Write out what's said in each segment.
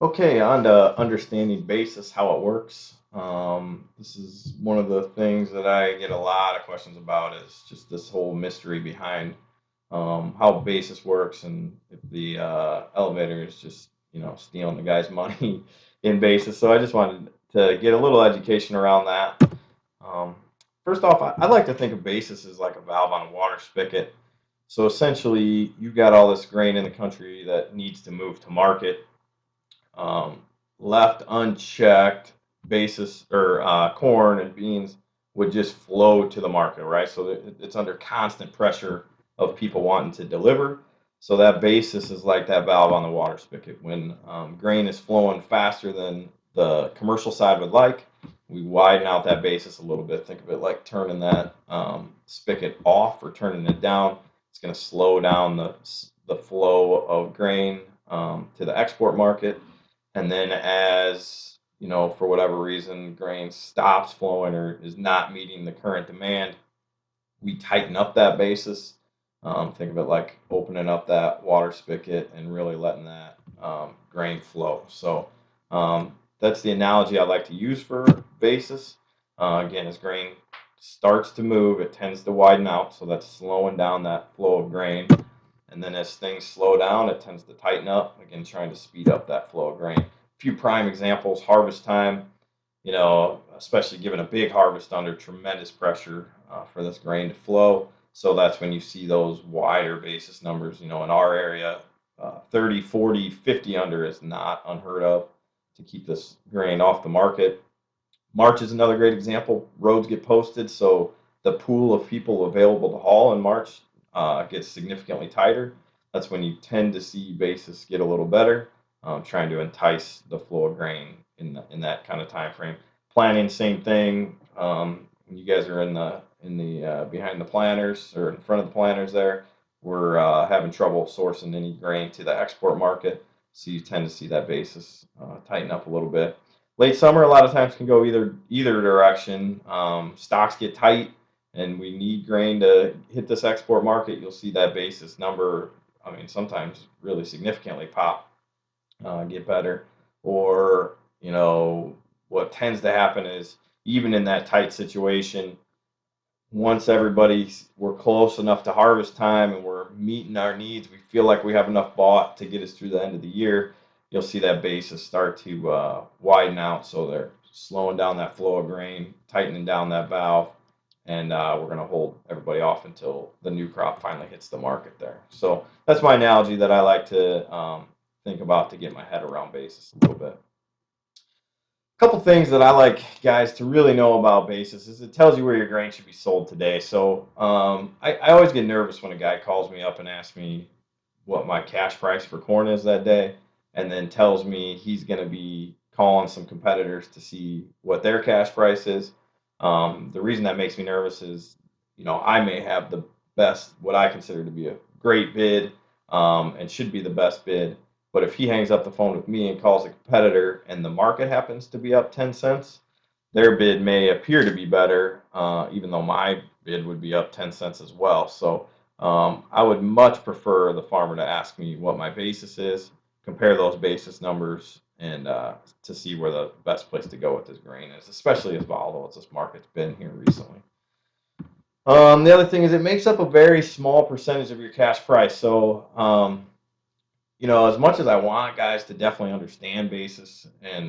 Okay, on to understanding basis, how it works. This is one of the things that I get a lot of questions about is just this whole mystery behind how basis works and if the elevator is just, stealing the guy's money in basis. So I just wanted to get a little education around that. Um, First off, I like to think of basis as like a valve on a water spigot. So essentially, you've got all this grain in the country that needs to move to market. um, Left unchecked, basis or corn and beans would just flow to the market, right? So it's under constant pressure of people wanting to deliver. So that basis is like that valve on the water spigot. When grain is flowing faster than the commercial side would like, we widen out that basis a little bit. Think of it like turning that spigot off or turning it down. It's going to slow down the flow of grain to the export market. And then as, for whatever reason, grain stops flowing or is not meeting the current demand, we tighten up that basis. Think of it like opening up that water spigot and really letting that grain flow. So that's the analogy I like to use for basis. Again, as grain starts to move, it tends to widen out. So that's slowing down that flow of grain. And then as things slow down, it tends to tighten up, again, trying to speed up that flow of grain. A few prime examples, harvest time, especially given a big harvest under tremendous pressure for this grain to flow. So that's when you see those wider basis numbers. In our area, 30, 40, 50 under is not unheard of to keep this grain off the market. March is another great example. Roads get posted, so the pool of people available to haul in March gets significantly tighter. That's when you tend to see basis get a little better, trying to entice the flow of grain in that kind of time frame. Planning, same thing. When you guys are in the behind the planters or in front of the planters there, we're having trouble sourcing any grain to the export market, so you tend to see that basis tighten up a little bit. Late summer, a lot of times can go either direction. Stocks get tight, and we need grain to hit this export market. You'll see that basis number. I mean, sometimes really significantly pop, get better. Or what tends to happen is even in that tight situation, once we're close enough to harvest time and we're meeting our needs, we feel like we have enough bought to get us through the end of the year. You'll see that basis start to widen out, so they're slowing down that flow of grain, tightening down that valve, and we're going to hold everybody off until the new crop finally hits the market there. So that's my analogy that I like to think about to get my head around basis a little bit. Couple things that I like guys to really know about basis is it tells you where your grain should be sold today. So I always get nervous when a guy calls me up and asks me what my cash price for corn is that day, and then tells me he's going to be calling some competitors to see what their cash price is. The reason that makes me nervous is, I may have the best, what I consider to be a great bid, and should be the best bid. But if he hangs up the phone with me and calls a competitor and the market happens to be up 10 cents, their bid may appear to be better, even though my bid would be up 10 cents as well. So I would much prefer the farmer to ask me what my basis is, compare those basis numbers, and to see where the best place to go with this grain is, especially as volatile as this market's been here recently. The other thing is it makes up a very small percentage of your cash price. So as much as I want guys to definitely understand basis and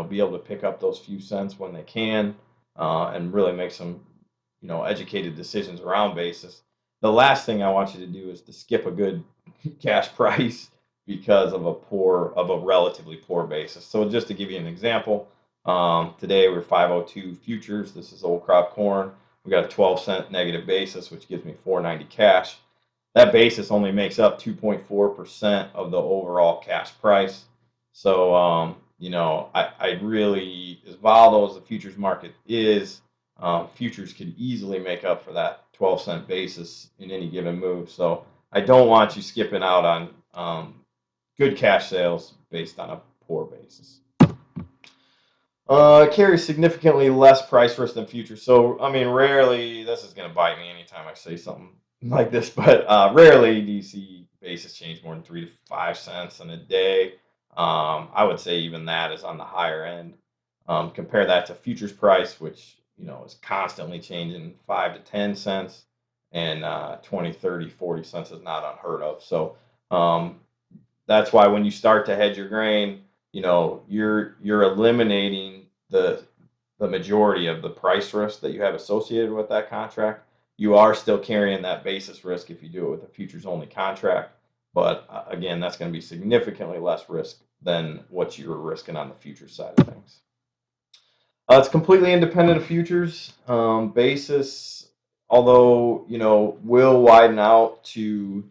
be able to pick up those few cents when they can, and really make some educated decisions around basis. The last thing I want you to do is to skip a good cash price because of a relatively poor basis. So just to give you an example, today we're 502 futures. This is old crop corn. We got a 12-cent negative basis, which gives me 490 cash. That basis only makes up 2.4% of the overall cash price. So, I really, as volatile as the futures market is, futures could easily make up for that 12-cent basis in any given move. So, I don't want you skipping out on good cash sales based on a poor basis. Carries significantly less price risk than futures. So, I mean, rarely, this is going to bite me anytime I say something like this, but rarely do you see basis change more than 3 to 5 cents in a day. I would say even that is on the higher end. Compare that to futures price, which is constantly changing 5 to 10 cents, and 20, 30, 40 cents is not unheard of. So um, that's why when you start to hedge your grain, you're eliminating the majority of the price risk that you have associated with that contract. You are still carrying that basis risk if you do it with a futures only contract, but again, that's going to be significantly less risk than what you're risking on the futures side of things. It's completely independent of futures. Basis, although will widen out to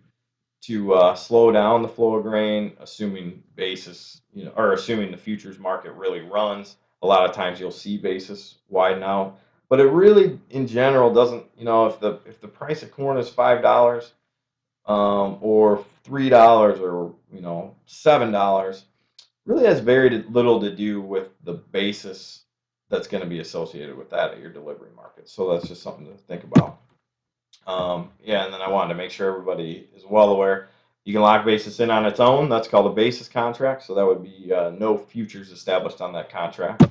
slow down the flow of grain, assuming basis, or assuming the futures market really runs. A lot of times you'll see basis widen out, but it really, in general, doesn't. If the price of corn is $5, or $3, or $7, really has very little to do with the basis that's going to be associated with that at your delivery market. So that's just something to think about. Yeah, and then I wanted to make sure everybody is well aware. You can lock basis in on its own. That's called a basis contract. So that would be no futures established on that contract.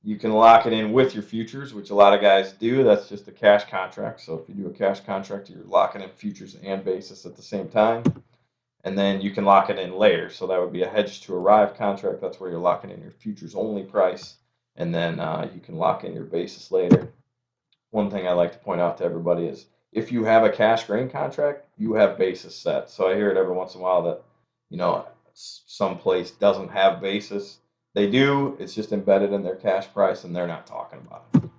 You can lock it in with your futures, which a lot of guys do. That's just a cash contract. So if you do a cash contract, you're locking in futures and basis at the same time. And then you can lock it in later. So that would be a hedge to arrive contract. That's where you're locking in your futures only price. And then you can lock in your basis later. One thing I like to point out to everybody is if you have a cash grain contract, you have basis set. So I hear it every once in a while that, some place doesn't have basis. They do. It's just embedded in their cash price, and they're not talking about it.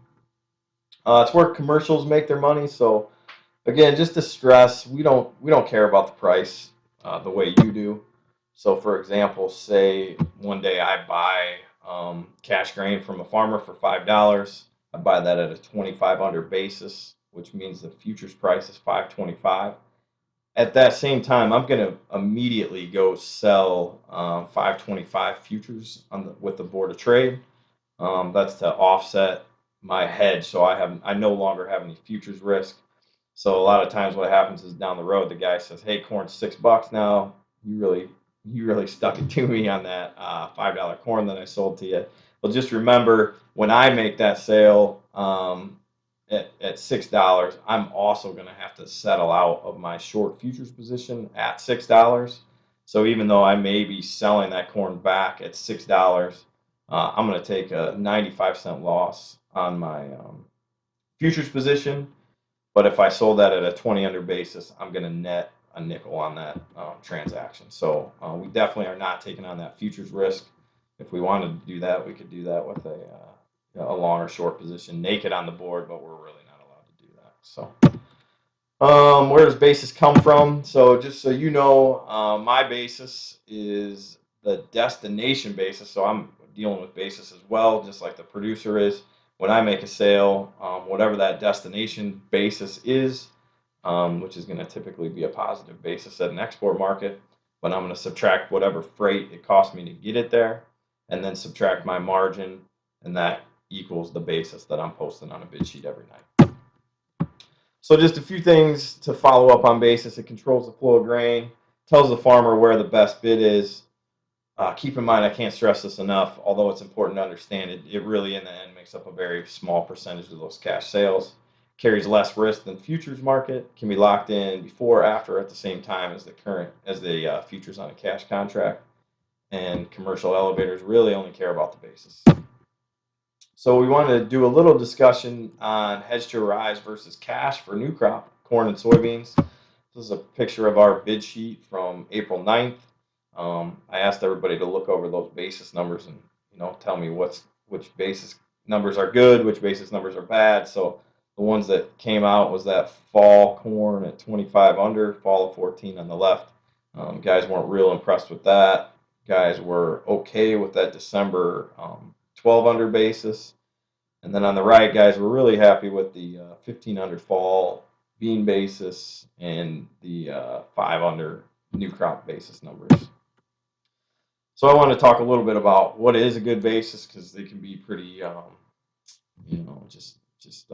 It's where commercials make their money. So again, just to stress, we don't care about the price the way you do. So for example, say one day I buy cash grain from a farmer for $5. I buy that at a 25 under basis, which means the futures price is 5.25. At that same time, I'm going to immediately go sell 5.25 futures with the board of trade. That's to offset my hedge, so I no longer have any futures risk. So a lot of times, what happens is down the road, the guy says, "Hey, corn's $6 now. You really stuck it to me on that $5 corn that I sold to you." Well, just remember when I make that sale at $6, I'm also going to have to settle out of my short futures position at $6. So even though I may be selling that corn back at $6, I'm going to take a 95-cent loss on my futures position. But if I sold that at a 20 under basis, I'm going to net a nickel on that transaction. So we definitely are not taking on that futures risk. If we wanted to do that, we could do that with a long or short position naked on the board, but we're really not allowed to do that. So where does basis come from? So just so you know, my basis is the destination basis. So I'm dealing with basis as well, just like the producer is. When I make a sale, whatever that destination basis is, which is going to typically be a positive basis at an export market, but I'm going to subtract whatever freight it cost me to get it there, and then subtract my margin, and that equals the basis that I'm posting on a bid sheet every night. So just a few things to follow up on basis. It controls the flow of grain, tells the farmer where the best bid is. Keep in mind, I can't stress this enough, although it's important to understand it really in the end makes up a very small percentage of those cash sales. Carries less risk than futures market, can be locked in before or after at the same time as the futures on a cash contract. And commercial elevators really only care about the basis. So we wanted to do a little discussion on hedge to rise versus cash for new crop, corn and soybeans. This is a picture of our bid sheet from April 9th. I asked everybody to look over those basis numbers and tell me which basis numbers are good, which basis numbers are bad. So the ones that came out was that fall corn at 25 under, fall of 14 on the left. Guys weren't real impressed with that. Guys were okay with that December 12 under basis. And then on the right, guys were really happy with the 15 under fall bean basis and the 5 under new crop basis numbers. So I want to talk a little bit about what is a good basis, because they can be pretty, just just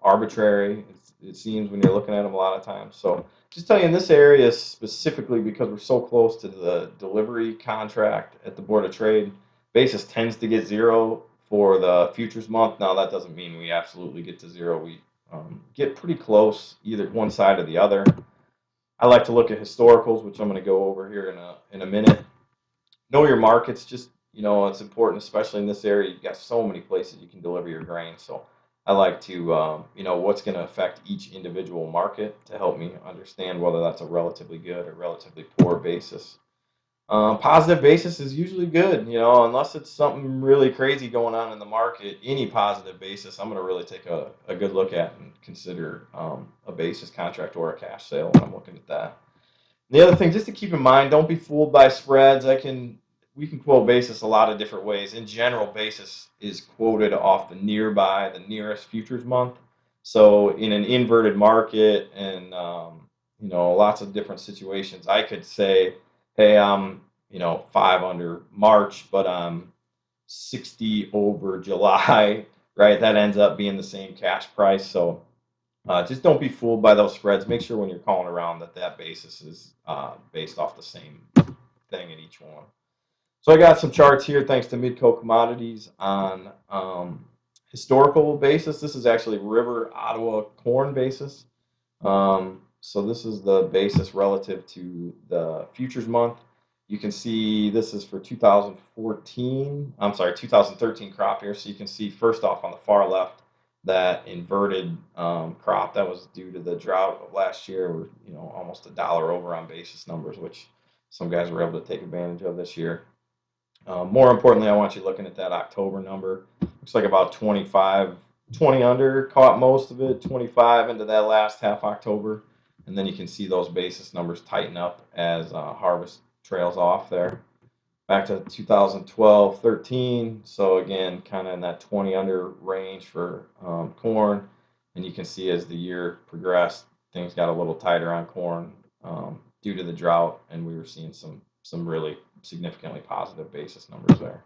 arbitrary. It seems when you're looking at them a lot of times. So just tell you in this area specifically because we're so close to the delivery contract at the Board of Trade, basis tends to get zero for the futures month. Now that doesn't mean we absolutely get to zero. We get pretty close either one side or the other. I like to look at historicals, which I'm going to go over here in a minute. Know your markets. Just it's important, especially in this area. You've got so many places you can deliver your grain. So I like to what's going to affect each individual market to help me understand whether that's a relatively good or relatively poor basis. Positive basis is usually good, unless it's something really crazy going on in the market. Any positive basis, I'm going to really take a good look at and consider a basis contract or a cash sale when I'm looking at that. The other thing, just to keep in mind, don't be fooled by spreads. We can quote basis a lot of different ways. In general, basis is quoted off the nearest futures month. So in an inverted market and lots of different situations, I could say, hey, I'm 5 under March, but I'm 60 over July, right? That ends up being the same cash price. So just don't be fooled by those spreads. Make sure when you're calling around that basis is based off the same thing in each one. So I got some charts here thanks to Midco Commodities on historical basis. This is actually River Ottawa corn basis. So this is the basis relative to the futures month. You can see this is for 2013 crop here. So you can see first off on the far left that inverted crop that was due to the drought of last year. We're almost $1 over on basis numbers, which some guys were able to take advantage of this year. More importantly, I want you looking at that October number. Looks like about 25, 20 under, caught most of it, 25 into that last half October. And then you can see those basis numbers tighten up as harvest trails off there. Back to 2012, 13. So again, kind of in that 20 under range for corn. And you can see as the year progressed, things got a little tighter on corn due to the drought, and we were seeing some really significantly positive basis numbers there.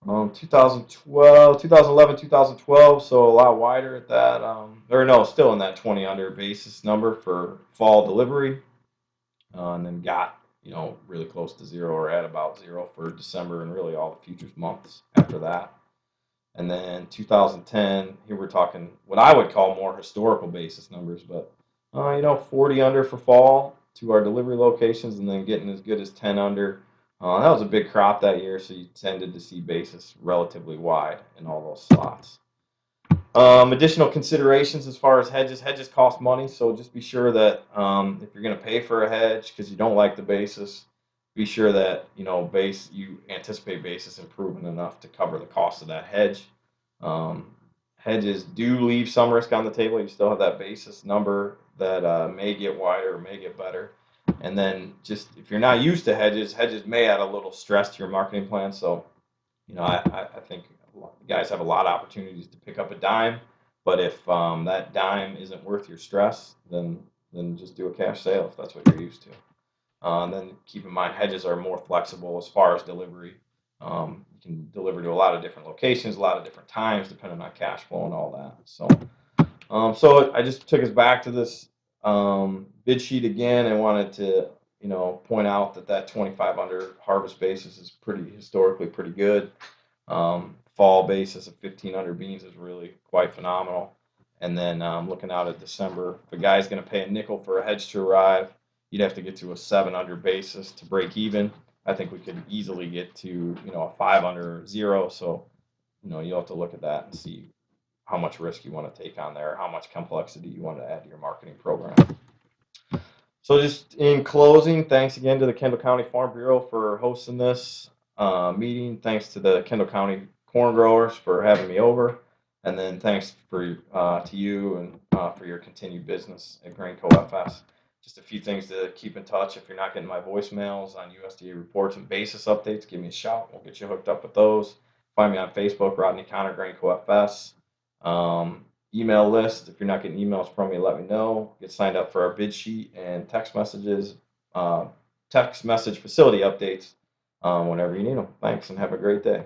2012, 2011, 2012, so a lot wider at that, still in that 20 under basis number for fall delivery, and then got, really close to zero or at about zero for December and really all the futures months after that. And then 2010, here we're talking what I would call more historical basis numbers, but 40 under for fall to our delivery locations, and then getting as good as 10 under. That was a big crop that year, so you tended to see basis relatively wide in all those slots. Additional considerations as far as hedges. Hedges cost money, so just be sure that if you're going to pay for a hedge because you don't like the basis, be sure that you anticipate basis improving enough to cover the cost of that hedge. Hedges do leave some risk on the table. You still have that basis number that may get wider or may get better. And then just if you're not used to hedges may add a little stress to your marketing plan. So, I think guys have a lot of opportunities to pick up a dime. But if that dime isn't worth your stress, then just do a cash sale if that's what you're used to. And then keep in mind hedges are more flexible as far as delivery. You can deliver to a lot of different locations, a lot of different times, depending on cash flow and all that. So I just took us back to this bid sheet again and wanted to, point out that 25 under harvest basis is historically pretty good. Fall basis of 15 under beans is really quite phenomenal. And then looking out at December, if a guy's going to pay a nickel for a hedge to arrive, you'd have to get to a 7 under basis to break even. I think we could easily get to, a 5 under zero. So, you'll have to look at that and see how much risk you want to take on there, how much complexity you want to add to your marketing program. So just in closing, thanks again to the Kendall County Farm Bureau for hosting this meeting. Thanks to the Kendall County corn growers for having me over. And then thanks to you and for your continued business at Grainco FS. Just a few things to keep in touch. If you're not getting my voicemails on USDA reports and basis updates, give me a shout. We'll get you hooked up with those. Find me on Facebook, Rodney Connor, Grainco FS. Email list. If you're not getting emails from me, let me know. Get signed up for our bid sheet and text messages, text message facility updates whenever you need them. Thanks and have a great day.